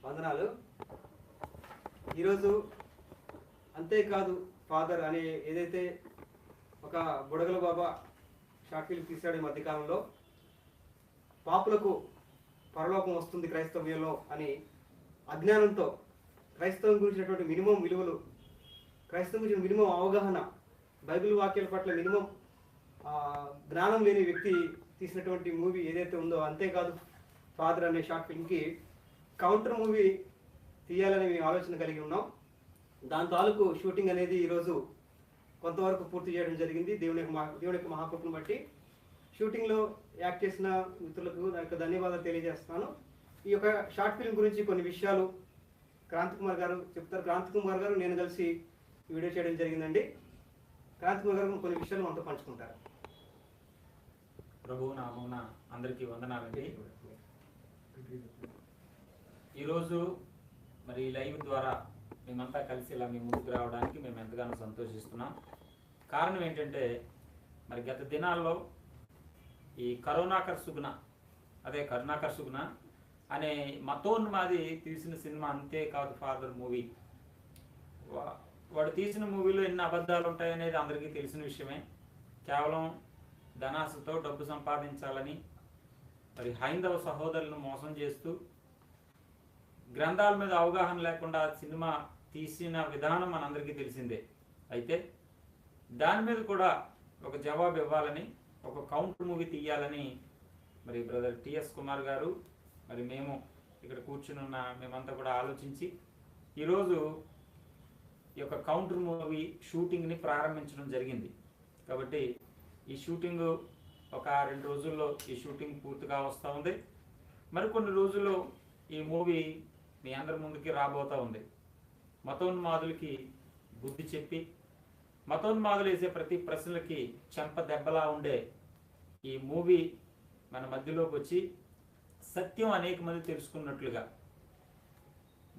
వందనాలు. ఈరోజు అంతేకాదు ఫాదర్ అనే ఏదైతే ఒక బుడగల బాబా షార్ట్ ఫిల్మ్ తీశాడు ఈ మధ్యకాలంలో, పాపులకు పరలోకం వస్తుంది క్రైస్తవ్యంలో అని అజ్ఞానంతో క్రైస్తవం గురించినటువంటి మినిమం విలువలు, క్రైస్తవం గురించి మినిమం అవగాహన, బైబిల్ వాక్యాల పట్ల మినిమం జ్ఞానం లేని వ్యక్తి తీసినటువంటి మూవీ ఏదైతే ఉందో అంతేకాదు ఫాదర్ అనే షార్ట్ ఫిల్మ్కి కౌంటర్ మూవీ తీయాలని మేము ఆలోచన కలిగి ఉన్నాం. దాని తాలూకు షూటింగ్ అనేది ఈరోజు కొంతవరకు పూర్తి చేయడం జరిగింది. దేవుని యొక్క మహాకృపను బట్టి షూటింగ్లో యాక్ట్ చేసిన మిత్రులకు నా యొక్క ధన్యవాదాలు తెలియజేస్తున్నాను. ఈ యొక్క షార్ట్ ఫిల్మ్ గురించి కొన్ని విషయాలు క్రాంతి కుమార్ గారు చెప్తారు. క్రాంతి కుమార్ గారు నేను కలిసి వీడియో చేయడం జరిగిందండి. క్రాంతి కుమార్ గారు కొన్ని విషయాలు మనతో పంచుకుంటారు. ప్రభువు నామమున అందరికీ వందనాలండి. ఈరోజు మరి లైవ్ ద్వారా మేమంతా కలిసి ఇలా మీ ముందుకు రావడానికి మేము ఎంతగానో సంతోషిస్తున్నాం. కారణం ఏంటంటే మరి గత దినాల్లో ఈ కరుణాకర్ సుగుణ అనే మతోన్మాది తీసిన సినిమా అంతేకాదు ఫాదర్ మూవీ. వాడు తీసిన మూవీలో ఎన్ని అబద్ధాలు ఉంటాయనేది అందరికీ తెలిసిన విషయమే. కేవలం ధనాశతో డబ్బు సంపాదించాలని మరి హైందవ సహోదరులను మోసం చేస్తూ గ్రంథాల మీద అవగాహన లేకుండా సినిమా తీసిన విధానం మనందరికీ తెలిసిందే. అయితే దాని మీద కూడా ఒక జవాబు ఇవ్వాలని, ఒక కౌంటర్ మూవీ తీయాలని మరి బ్రదర్ టిఎస్ కుమార్ గారు మరి మేము ఇక్కడ కూర్చున్న మేమంతా కూడా ఆలోచించి ఈరోజు ఈ యొక్క కౌంటర్ మూవీ షూటింగ్ని ప్రారంభించడం జరిగింది. కాబట్టి ఈ షూటింగ్ ఒక 2 రోజుల్లో ఈ షూటింగ్ పూర్తిగా వస్తూ ఉంది. మరికొన్ని రోజుల్లో ఈ మూవీ మీ అందరి ముందుకి రాబోతూ ఉంది. మతోన్మాదులకి బుద్ధి చెప్పి, మతోన్మాదులు వేసే ప్రతి ప్రశ్నలకి చెంప దెబ్బలా ఉండే ఈ మూవీ మన మధ్యలోకి వచ్చి సత్యం అనేక మంది తెలుసుకున్నట్లుగా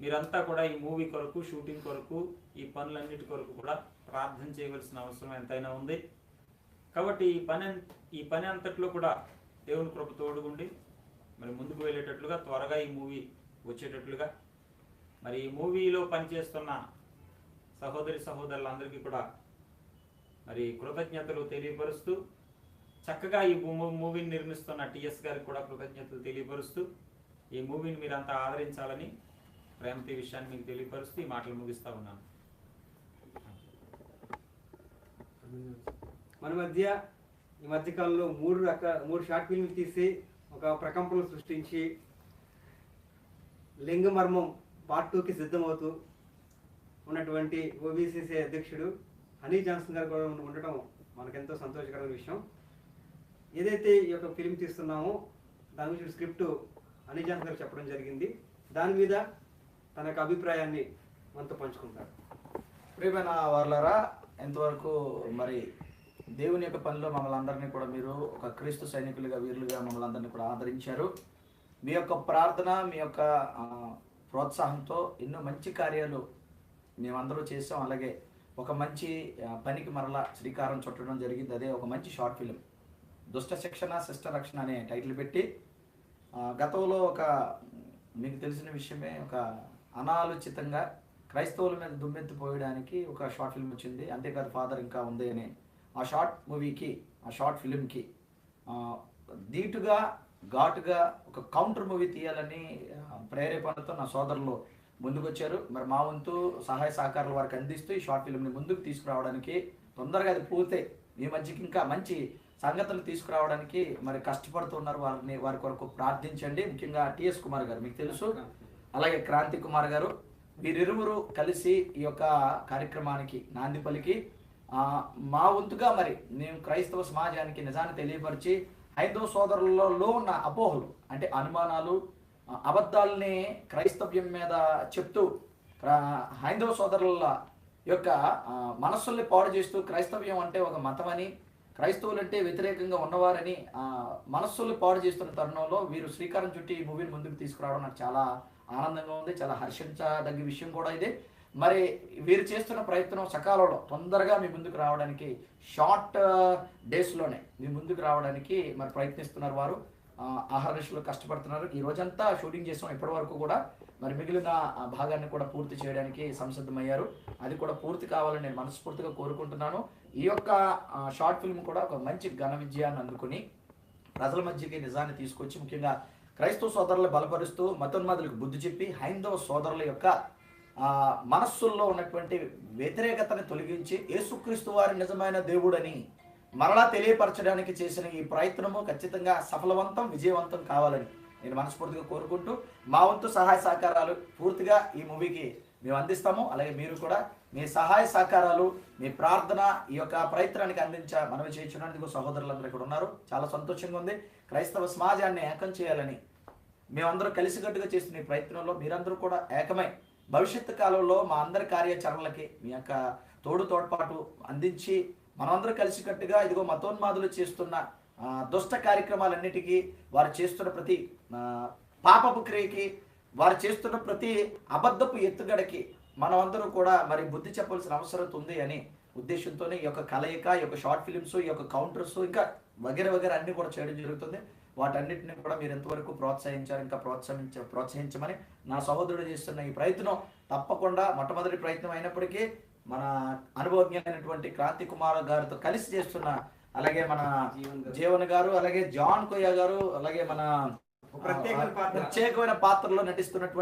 మీరంతా కూడా ఈ మూవీ కొరకు, షూటింగ్ కొరకు, ఈ పనులన్నిటి కొరకు కూడా ప్రార్థన చేయవలసిన అవసరం ఎంతైనా ఉంది. కాబట్టి ఈ పని అంతట్లో కూడా దేవుని కృప తోడుగుండి మరి ముందుకు వెళ్ళేటట్లుగా, త్వరగా ఈ మూవీ వచ్చేటట్లుగా, మరి ఈ మూవీలో పనిచేస్తున్న సహోదరులందరికీ కూడా మరి కృతజ్ఞతలు తెలియపరుస్తూ, చక్కగా ఈ మూవీని నిర్మిస్తున్న టిఎస్ గారికి కూడా కృతజ్ఞతలు తెలియపరుస్తూ, ఈ మూవీని మీరంతా ఆదరించాలని ప్రేమతో ఈ విషయాన్ని మీకు తెలియపరుస్తూ ఈ మాటలు ముగిస్తా ఉన్నాను. మన ఈ మధ్యకాలంలో 3 షార్ట్ ఫిల్మ్లు తీసి ఒక ప్రకంపనలు సృష్టించి లింగమర్మం పార్ట్ 2కి సిద్ధమవుతూ ఉన్నటువంటి ఓబీసీసీ అధ్యక్షుడు హనీ జాన్సన్ గారు కూడా ఉండటం మనకెంతో సంతోషకరమైన విషయం. ఏదైతే ఈ యొక్క ఫిల్మ్ తీస్తున్నామో దాని గురించి స్క్రిప్ట్ హనీ జాన్సన్ గారు చెప్పడం జరిగింది. దాని మీద తన యొక్క అభిప్రాయాన్ని మనతో పంచుకుంటారు. ప్రియమైన వారులారా, ఎంతవరకు మరి దేవుని యొక్క పనిలో మమ్మల్ని అందరినీ కూడా మీరు ఒక క్రీస్తు సైనికులుగా, వీరులుగా మమ్మల్ని అందరినీ కూడా ఆదరించారు. మీ యొక్క ప్రార్థన, మీ యొక్క ప్రోత్సాహంతో ఎన్నో మంచి కార్యాలు మేమందరూ చేసాం. అలాగే ఒక మంచి పనికి మరలా శ్రీకారం చుట్టడం జరిగింది. అదే ఒక మంచి షార్ట్ ఫిలిం, దుష్ట శిక్షణ శిష్ట రక్షణ అనే టైటిల్ పెట్టి గతంలో మీకు తెలిసిన విషయమే, ఒక అనాలోచితంగా క్రైస్తవుల మీద దుమ్మెత్తిపోయడానికి ఒక షార్ట్ ఫిల్మ్ వచ్చింది. అంతేకాదు ఫాదర్ ఇంకా ఉంది అని ఆ షార్ట్ ఫిలింకి ధీటుగా, ఘాటుగా ఒక కౌంటర్ మూవీ తీయాలని ప్రేరేపణతో నా సోదరులు ముందుకొచ్చారు. మరి మా వంతు సహాయ సహకారాలు వారికి అందిస్తూ ఈ షార్ట్ ఫిల్మ్ని ముందుకు తీసుకురావడానికి, తొందరగా అది పూర్తి మీ మధ్యకి ఇంకా మంచి సంగతులు తీసుకురావడానికి మరి కష్టపడుతున్నారు. వారి కొరకు ప్రార్థించండి. ముఖ్యంగా టిఎస్ కుమార్ గారు మీకు తెలుసు, అలాగే క్రాంతి కుమార్ గారు, వీరిరువురు కలిసి ఈ యొక్క కార్యక్రమానికి నాంది పలికి మా వంతుగా మరి మేము క్రైస్తవ సమాజానికి నిజాన్ని తెలియపరిచి హైందవ సోదరులలో ఉన్న అపోహలు, అంటే అనుమానాలు, అబద్ధాలని క్రైస్తవ్యం మీద చెప్తూ హైందవ సోదరుల యొక్క మనస్సుల్ని పాడు చేస్తూ క్రైస్తవ్యం అంటే ఒక మతమని, క్రైస్తవులంటే వ్యతిరేకంగా ఉన్నవారని మనస్సుల్ని పాడు చేస్తున్న తరుణంలో వీరు శ్రీకారం చుట్టి ఈ మూవీని ముందుకు తీసుకురావడం నాకు చాలా ఆనందంగా ఉంది. చాలా హర్షించదగ్గ విషయం కూడా ఇది. మరి వీరు చేస్తున్న ప్రయత్నం సకాలంలో తొందరగా మీ ముందుకు రావడానికి, షార్ట్ డేస్లోనే మీ ముందుకు రావడానికి మరి ప్రయత్నిస్తున్నారు వారు. ఆహారనిశలు కష్టపడుతున్నారు. ఈ రోజంతా షూటింగ్ చేసాం ఇప్పటి వరకు కూడా. మరి మిగిలిన ఆ భాగాన్ని కూడా పూర్తి చేయడానికి సంసిద్ధమయ్యారు. అది కూడా పూర్తి కావాలని నేను మనస్ఫూర్తిగా కోరుకుంటున్నాను. ఈ యొక్క షార్ట్ ఫిల్మ్ కూడా ఒక మంచి ఘన విజయాన్ని అందుకుని ప్రజల మధ్యకి నిజాన్ని తీసుకొచ్చి ముఖ్యంగా క్రైస్తవ సోదరులు బలపరుస్తూ మతోన్మాదులకు బుద్ధి చెప్పి హైందవ సోదరుల యొక్క మనస్సుల్లో ఉన్నటువంటి వ్యతిరేకతని తొలగించి యేసుక్రీస్తు వారి నిజమైన దేవుడని మరలా తెలియపరచడానికి చేసిన ఈ ప్రయత్నము ఖచ్చితంగా సఫలవంతం విజయవంతం కావాలని నేను మనస్ఫూర్తిగా కోరుకుంటూ మా వంతు సహాయ సహకారాలు పూర్తిగా ఈ మూవీకి మేము అందిస్తాము. అలాగే మీరు కూడా మీ సహాయ సహకారాలు మీ ప్రార్థన ఈ యొక్క ప్రయత్నానికి మనవి చేయించడానికి సహోదరులందరూ ఇక్కడ ఉన్నారు. చాలా సంతోషంగా ఉంది. క్రైస్తవ సమాజాన్ని ఏకం చేయాలని మేమందరూ కలిసికట్టుగా చేస్తున్న ఈ ప్రయత్నంలో మీరందరూ కూడా ఏకమై భవిష్యత్తు కాలంలో మా అందరి కార్యాచరణలకి మీ యొక్క తోడ్పాటు అందించి మనమందరూ కలిసికట్టుగా ఇదిగో మతోన్మాదులు చేస్తున్న దుష్ట కార్యక్రమాలన్నిటికీ, వారు చేస్తున్న ప్రతి పాపపు క్రియకి, వారు చేస్తున్న ప్రతి అబద్ధపు ఎత్తుగడకి మనమందరూ కూడా మరి బుద్ధి చెప్పాల్సిన అవసరం ఉంది అని ఉద్దేశంతోనే ఈ యొక్క కలయిక, ఈ యొక్క షార్ట్ ఫిలిమ్స్, ఈ యొక్క కౌంటర్స్ ఇంకా వగేర అన్ని కూడా చేయడం జరుగుతుంది. వాటన్నిటిని కూడా మీరు ఎంతవరకు ప్రోత్సహించారు, ఇంకా ప్రోత్సహించమని నా సహోదరుడు చేస్తున్న ఈ ప్రయత్నం తప్పకుండా మొట్టమొదటి ప్రయత్నం అయినప్పటికీ మన అనుభవజ్ఞమైనటువంటి క్రాంతి కుమార్ గారితో కలిసి చేస్తున్న, అలాగే మన జీవన్ గారు, అలాగే జాన్ కొయ్య గారు, అలాగే మన ప్రత్యేకమైన పాత్రలో నటిస్తున్నటువంటి